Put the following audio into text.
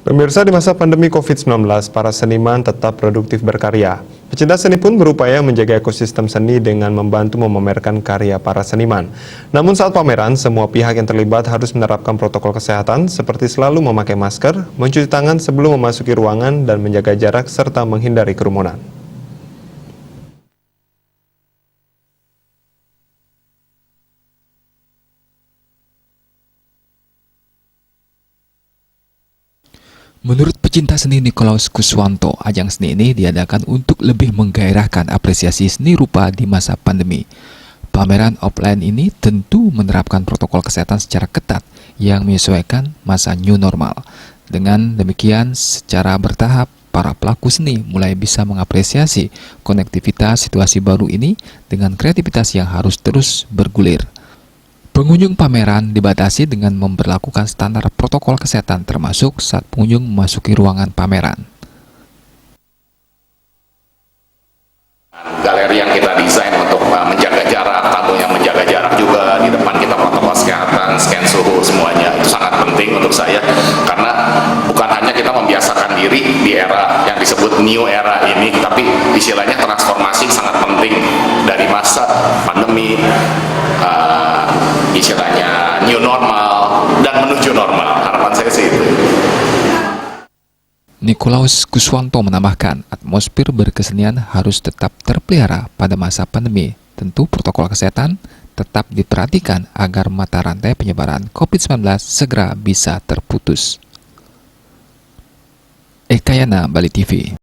Pemirsa, di masa pandemi COVID-19, para seniman tetap produktif berkarya. Pecinta seni pun berupaya menjaga ekosistem seni dengan membantu memamerkan karya para seniman. Namun saat pameran, semua pihak yang terlibat harus menerapkan protokol kesehatan seperti selalu memakai masker, mencuci tangan sebelum memasuki ruangan, dan menjaga jarak serta menghindari kerumunan. Menurut pecinta seni Nikolaus Kuswanto, ajang seni ini diadakan untuk lebih menggairahkan apresiasi seni rupa di masa pandemi. Pameran offline ini tentu menerapkan protokol kesehatan secara ketat yang menyesuaikan masa new normal. Dengan demikian, secara bertahap, para pelaku seni mulai bisa mengapresiasi konektivitas situasi baru ini dengan kreativitas yang harus terus bergulir. Pengunjung pameran dibatasi dengan memberlakukan standar protokol kesehatan termasuk saat pengunjung memasuki ruangan pameran. Galeri yang kita desain untuk menjaga jarak, tentunya menjaga jarak juga, di depan kita protokol kesehatan, scan suhu, semuanya itu sangat penting untuk saya karena bukan hanya kita membiasakan diri di era yang disebut new era ini, tapi istilahnya transformasi sangat penting dari masa pandemi, istilahnya new normal dan menuju normal. Harapan saya sih itu. Nikolaus Kuswanto menambahkan, atmosfer berkesenian harus tetap terpelihara pada masa pandemi. Tentu protokol kesehatan tetap diperhatikan agar mata rantai penyebaran COVID-19 segera bisa terputus. Ekayana, Bali TV.